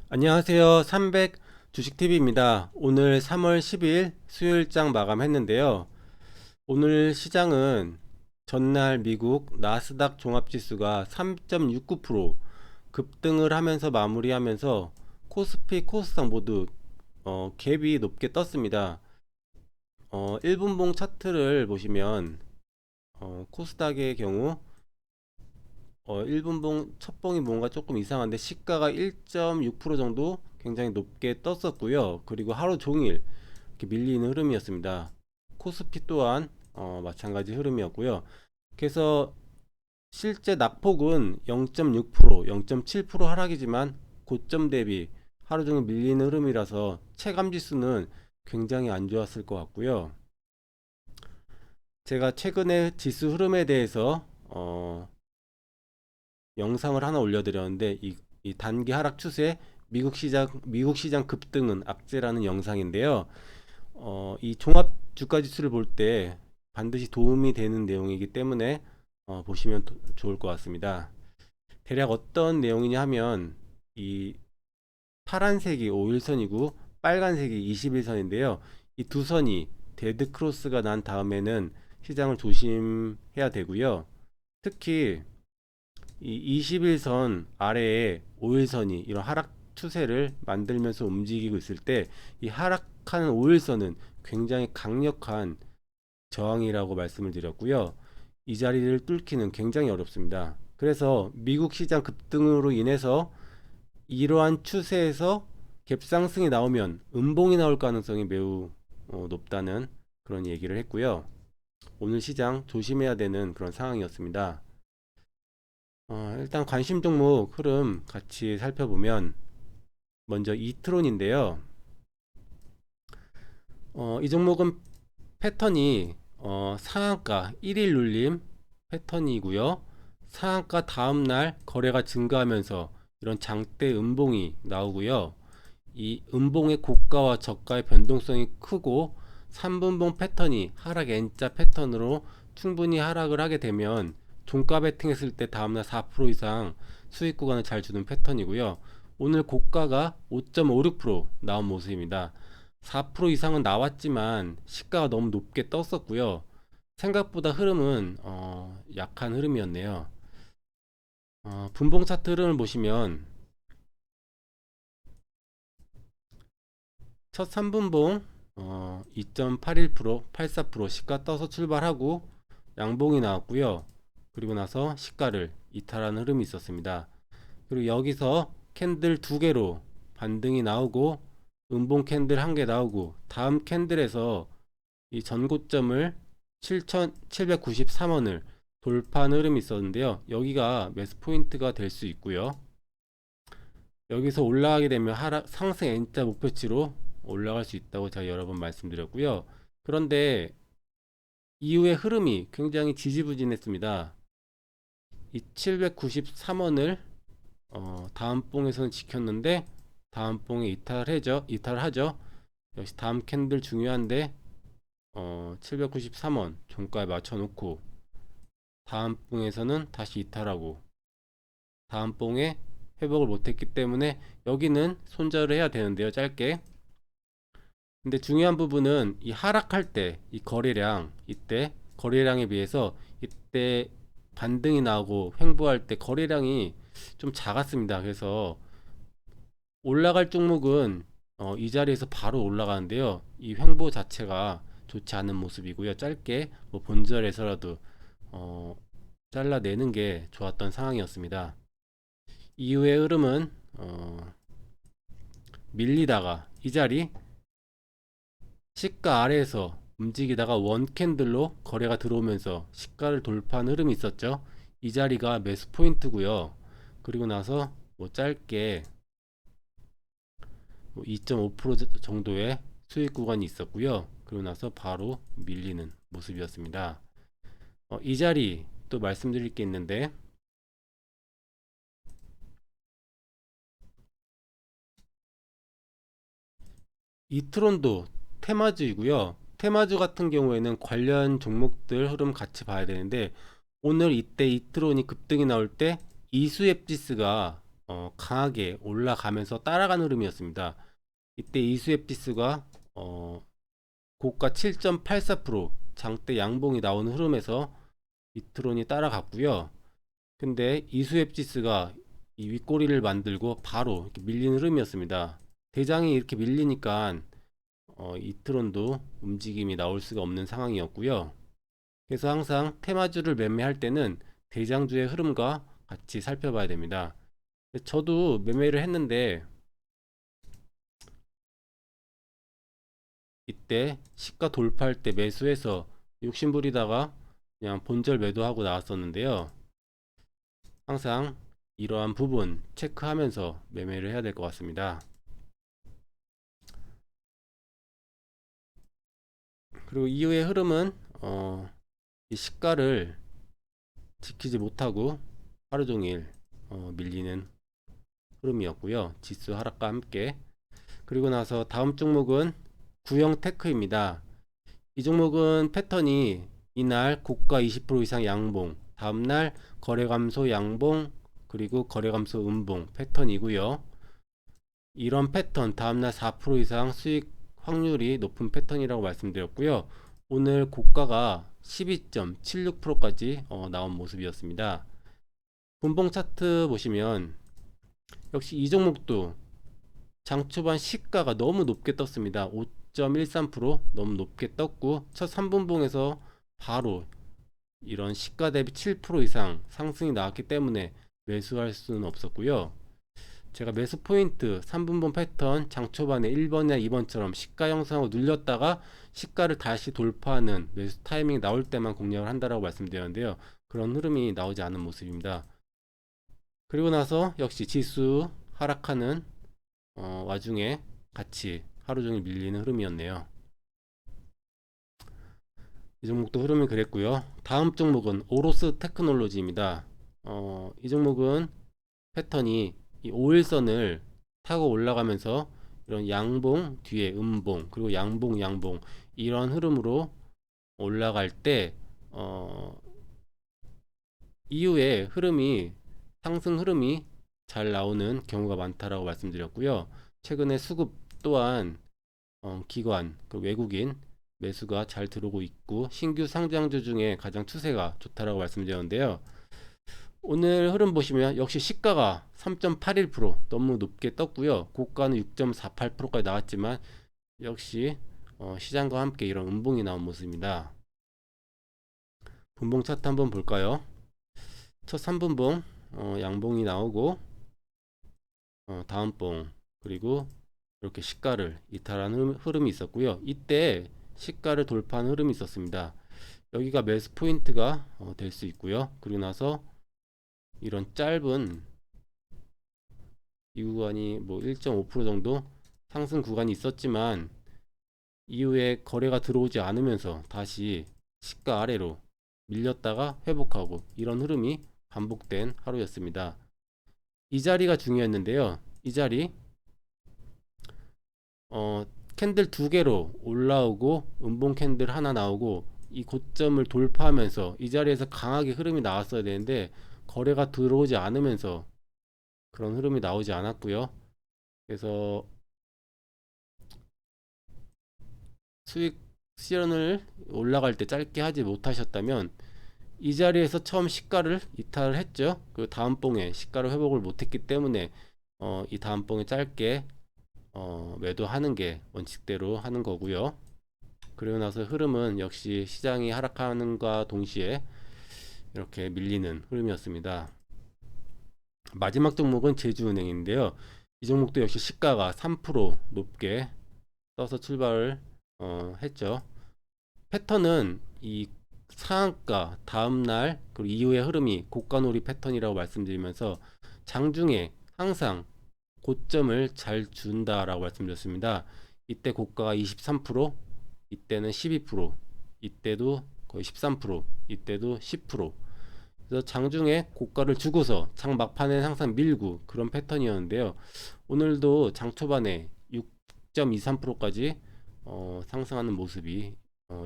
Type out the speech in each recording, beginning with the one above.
안녕하세요. 300 주식TV입니다. 오늘 3월 10일 수요일장 마감했는데요. 오늘 시장은 전날 미국 나스닥 종합지수가 3.69% 급등을 하면서 마무리하면서 코스피, 코스닥 모두 갭이 높게 떴습니다. 1분봉 차트를 보시면 코스닥의 경우 1분봉 첫봉이 뭔가 조금 이상한데 시가가 1.6% 정도 굉장히 높게 떴었고요. 그리고 하루 종일 이렇게 밀리는 흐름이었습니다. 코스피 또한 마찬가지 흐름이었고요. 그래서 실제 낙폭은 0.6%, 0.7% 하락이지만 고점 대비 하루 종일 밀리는 흐름이라서 체감 지수는 굉장히 안 좋았을 것 같고요. 제가 최근에 지수 흐름에 대해서 영상을 하나 올려드렸는데 이 단기 하락 추세 미국 시장 급등은 악재라는 영상인데요. 이 종합 주가 지수를 볼 때 반드시 도움이 되는 내용이기 때문에 보시면 좋을 것 같습니다. 대략 어떤 내용이냐 하면 이 파란색이 5일선이고 빨간색이 21선인데요. 이 두 선이 데드 크로스가 난 다음에는 시장을 조심해야 되고요. 특히 이 21선 아래에 5일선이 이런 하락 추세를 만들면서 움직이고 있을 때 이 하락하는 5일선은 굉장히 강력한 저항이라고 말씀을 드렸고요. 이 자리를 뚫기는 굉장히 어렵습니다. 그래서 미국 시장 급등으로 인해서 이러한 추세에서 갭상승이 나오면 음봉이 나올 가능성이 매우 높다는 그런 얘기를 했고요. 오늘 시장 조심해야 되는 그런 상황이었습니다. 일단 관심 종목 흐름 같이 살펴보면 먼저 이트론인데요. 이 종목은 패턴이 상한가 1일 눌림 패턴이고요. 상한가 다음날 거래가 증가하면서 이런 장대 음봉이 나오고요. 이 음봉의 고가와 저가의 변동성이 크고 3분봉 패턴이 하락 N자 패턴으로 충분히 하락을 하게 되면 종가 베팅했을 때 다음날 4% 이상 수익 구간을 잘 주는 패턴이고요. 오늘 고가가 5.56% 나온 모습입니다. 4% 이상은 나왔지만 시가가 너무 높게 떴었고요. 생각보다 흐름은 약한 흐름이었네요. 분봉 차트 흐름을 보시면 첫 3분봉 2.81%, 84% 시가 떠서 출발하고 양봉이 나왔고요. 그리고 나서 시가를 이탈하는 흐름이 있었습니다. 그리고 여기서 캔들 두 개로 반등이 나오고 음봉 캔들 한 개 나오고 다음 캔들에서 이 전고점을 7,793원을 돌파하는 흐름이 있었는데요. 여기가 매수 포인트가 될 수 있고요. 여기서 올라가게 되면 하락 상승 N자 목표치로 올라갈 수 있다고 제가 여러 번 말씀드렸고요. 그런데 이후의 흐름이 굉장히 지지부진했습니다. 이 793원을 다음 봉에서는 지켰는데 다음 봉에 이탈하죠. 역시 다음 캔들 중요한데 793원 종가에 맞춰놓고 다음 봉에서는 다시 이탈하고 다음 봉에 회복을 못했기 때문에 여기는 손절을 해야 되는데요. 짧게. 근데 중요한 부분은 이 하락할 때 이 거래량 이때 거래량에 비해서 이때 반등이 나오고 횡보할 때 거래량이 좀 작았습니다. 그래서 올라갈 종목은 이 자리에서 바로 올라가는데요. 이 횡보 자체가 좋지 않은 모습이고요. 짧게 뭐 본절에서라도 어, 잘라내는 게 좋았던 상황이었습니다. 이후의 흐름은 밀리다가 이 자리 시가 아래에서 움직이다가 원 캔들로 거래가 들어오면서 시가를 돌파한 흐름이 있었죠. 이 자리가 매수 포인트고요. 그리고 나서 뭐 짧게 2.5% 정도의 수익 구간이 있었고요. 그리고 나서 바로 밀리는 모습이었습니다. 이 자리 또 말씀드릴 게 있는데 이트론도 테마주이고요. 테마주 같은 경우에는 관련 종목들 흐름 같이 봐야 되는데 오늘 이때 이트론이 급등이 나올 때 이수앱지스가 강하게 올라가면서 따라가는 흐름이었습니다. 이때 이수앱 지수가 고가 7.84% 장대 양봉이 나오는 흐름에서 이트론이 따라갔고요. 근데 이수앱 지수가 이 윗꼬리를 만들고 바로 이렇게 밀리는 흐름이었습니다. 대장이 이렇게 밀리니까 이트론도 움직임이 나올 수가 없는 상황이었고요. 그래서 항상 테마주를 매매할 때는 대장주의 흐름과 같이 살펴봐야 됩니다. 저도 매매를 했는데 이때 시가 돌파할 때 매수해서 욕심부리다가 그냥 본절 매도하고 나왔었는데요. 항상 이러한 부분 체크하면서 매매를 해야 될 것 같습니다. 그리고 이후의 흐름은 이 시가를 지키지 못하고 하루 종일 밀리는 흐름이었고요. 지수 하락과 함께. 그리고 나서 다음 종목은 구형 테크입니다. 이 종목은 패턴이 이날 고가 20% 이상 양봉, 다음날 거래 감소 양봉, 그리고 거래 감소 음봉 패턴이고요. 이런 패턴 다음날 4% 이상 수익 확률이 높은 패턴이라고 말씀드렸고요. 오늘 고가가 12.76%까지 나온 모습이었습니다. 분봉 차트 보시면 역시 이 종목도 장 초반 시가가 너무 높게 떴습니다. 5.13% 너무 높게 떴고 첫 3분봉에서 바로 이런 시가 대비 7% 이상 상승이 나왔기 때문에 매수할 수는 없었고요. 제가 매수 포인트 3분봉 패턴 장 초반에 1번이나 2번처럼 시가 형성하고 눌렸다가 시가를 다시 돌파하는 매수 타이밍이 나올 때만 공략을 한다라고 말씀드렸는데요. 그런 흐름이 나오지 않은 모습입니다. 그리고 나서 역시 지수 하락하는 와중에 같이 하루 종일 밀리는 흐름이었네요. 이 종목도 흐름이 그랬고요. 다음 종목은 오로스 테크놀로지입니다. 이 종목은 패턴이 이 5일선을 타고 올라가면서 이런 양봉 뒤에 음봉 그리고 양봉 이런 흐름으로 올라갈 때 이후에 흐름이 상승 흐름이 잘 나오는 경우가 많다라고 말씀드렸고요. 최근에 수급 또한 기관 그 외국인 매수가 잘 들어오고 있고 신규 상장주 중에 가장 추세가 좋다라고 말씀드렸는데요. 오늘 흐름 보시면 역시 시가가 3.81% 너무 높게 떴고요. 고가는 6.48%까지 나왔지만 역시 시장과 함께 이런 음봉이 나온 모습입니다. 분봉 차트 한번 볼까요? 첫 3분봉 양봉이 나오고 다음 봉 그리고 이렇게 시가를 이탈한 흐름이 있었고요. 이때 시가를 돌파한 흐름이 있었습니다. 여기가 매수 포인트가 될 수 있고요. 그리고 나서 이런 짧은 이 구간이 뭐 1.5% 정도 상승 구간이 있었지만 이후에 거래가 들어오지 않으면서 다시 시가 아래로 밀렸다가 회복하고 이런 흐름이 반복된 하루였습니다. 이 자리가 중요했는데요. 이 자리 캔들 두 개로 올라오고 음봉 캔들 하나 나오고 이 고점을 돌파하면서 이 자리에서 강하게 흐름이 나왔어야 되는데 거래가 들어오지 않으면서 그런 흐름이 나오지 않았고요. 그래서 수익 실현을 올라갈 때 짧게 하지 못하셨다면 이 자리에서 처음 시가를 이탈을 했죠. 그 다음 봉에 시가를 회복을 못했기 때문에 이 다음 봉에 짧게 매도하는 게 원칙대로 하는 거고요. 그리고 나서 흐름은 역시 시장이 하락하는과 동시에 이렇게 밀리는 흐름이었습니다. 마지막 종목은 제주은행인데요. 이 종목도 역시 시가가 3% 높게 떠서 출발을 했죠. 패턴은 이 상한가 다음날 그리고 이후의 흐름이 고가놀이 패턴이라고 말씀드리면서 장중에 항상 고점을 잘 준다라고 말씀드렸습니다. 이때 고가가 23%, 이때는 12%, 이때도 거의 13%, 이때도 10%. 그래서 장중에 고가를 주고서 장 막판에 항상 밀고 그런 패턴이었는데요. 오늘도 장 초반에 6.23%까지 상승하는 모습이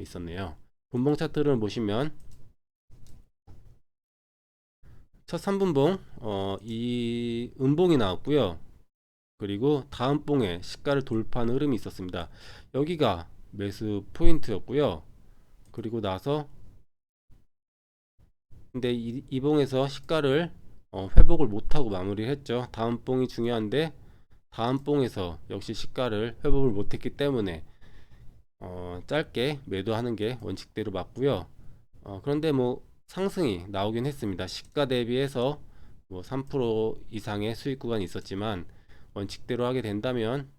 있었네요. 분봉 차트를 보시면 첫 3분봉 이 음봉이 나왔고요. 그리고 다음 봉에 시가를 돌파하는 흐름이 있었습니다. 여기가 매수 포인트였고요. 그리고 나서 근데 이 봉에서 시가를 회복을 못하고 마무리를 했죠. 다음 봉이 중요한데 다음 봉에서 역시 시가를 회복을 못했기 때문에 짧게 매도하는 게 원칙대로 맞고요. 그런데 뭐 상승이 나오긴 했습니다. 시가 대비해서 뭐 3% 이상의 수익 구간이 있었지만 원칙대로 하게 된다면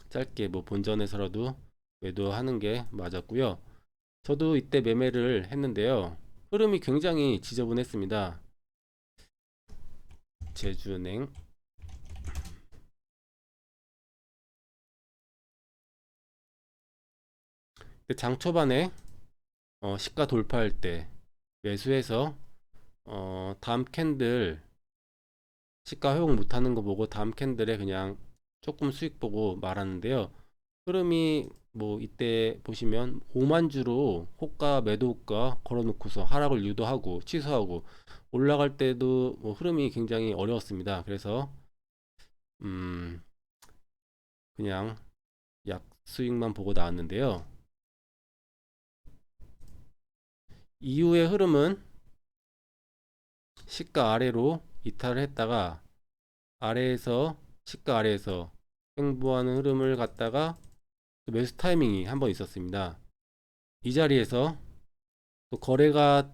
짧게 뭐 본전에서라도 매도하는 게 맞았고요. 저도 이때 매매를 했는데요. 흐름이 굉장히 지저분했습니다. 제주은행 장 초반에 시가 돌파할 때 매수해서 다음 캔들 시가 회복 못하는 거 보고 다음 캔들에 그냥 조금 수익 보고 말았는데요. 흐름이 뭐 이때 보시면 5만 주로 호가 매도 호가 걸어놓고서 하락을 유도하고 취소하고 올라갈 때도 뭐 흐름이 굉장히 어려웠습니다. 그래서 그냥 약 수익만 보고 나왔는데요. 이후의 흐름은 시가 아래로 이탈을 했다가 아래에서 시가 아래에서 횡보하는 흐름을 갖다가 매수 타이밍이 한번 있었습니다. 이 자리에서 또 거래가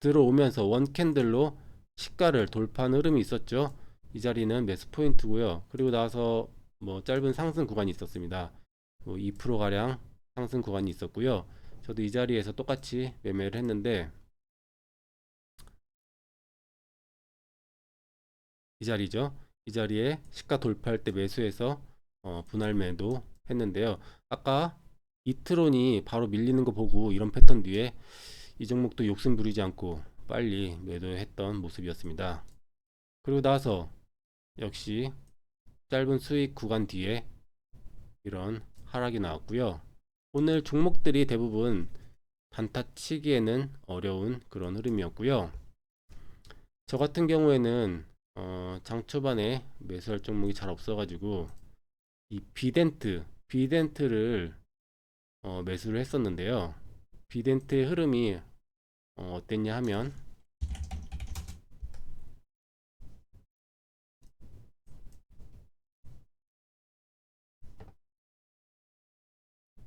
들어오면서 원 캔들로 시가를 돌파하는 흐름이 있었죠. 이 자리는 매수 포인트고요. 그리고 나서 뭐 짧은 상승 구간이 있었습니다. 뭐 2% 가량 상승 구간이 있었고요. 저도 이 자리에서 똑같이 매매를 했는데 이 자리죠. 이 자리에 시가 돌파할 때 매수해서 분할 매도 했는데요. 아까 이트론이 바로 밀리는 거 보고 이런 패턴 뒤에 이 종목도 욕심 부리지 않고 빨리 매도했던 모습이었습니다. 그리고 나서 역시 짧은 수익 구간 뒤에 이런 하락이 나왔고요. 오늘 종목들이 대부분 단타 치기에는 어려운 그런 흐름이었고요. 저 같은 경우에는 장 초반에 매수할 종목이 잘 없어가지고 이 비덴트를 매수를 했었는데요. 비덴트의 흐름이 어땠냐 하면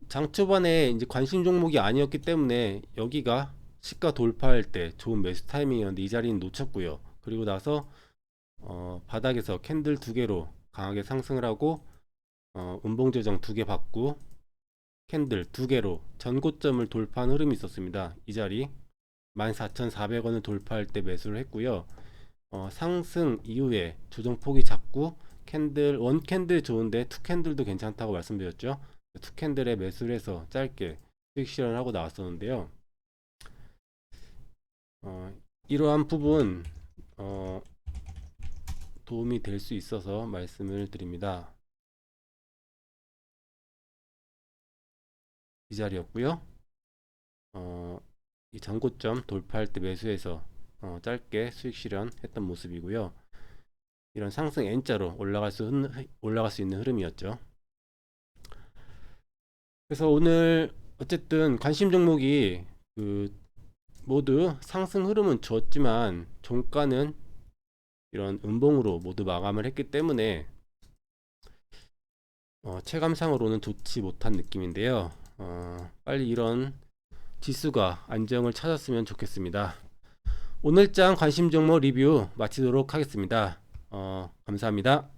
장 초반에 이제 관심 종목이 아니었기 때문에 여기가 시가 돌파할 때 좋은 매수 타이밍이었는데 이 자리는 놓쳤고요. 그리고 나서 바닥에서 캔들 두 개로 강하게 상승을 하고 음봉 조정 두 개 받고 캔들 두 개로 전고점을 돌파한 흐름이 있었습니다. 이 자리 14,400원을 돌파할 때 매수를 했고요. 상승 이후에 조정폭이 작고 캔들 원 캔들 좋은데 투 캔들도 괜찮다고 말씀드렸죠. 투 캔들에 매수를 해서 짧게 수익 실현을 하고 나왔었는데요. 이러한 부분 도움이 될 수 있어서 말씀을 드립니다. 이 자리였고요. 이 전고점 돌파할 때 매수해서 짧게 수익 실현했던 모습이고요. 이런 상승 N자로 올라갈 수 있는 흐름이었죠. 그래서 오늘 어쨌든 관심 종목이 모두 상승 흐름은 좋았지만 종가는 이런 음봉으로 모두 마감을 했기 때문에 체감상으로는 좋지 못한 느낌인데요. 빨리 이런 지수가 안정을 찾았으면 좋겠습니다. 오늘장 관심 종목 리뷰 마치도록 하겠습니다. 감사합니다.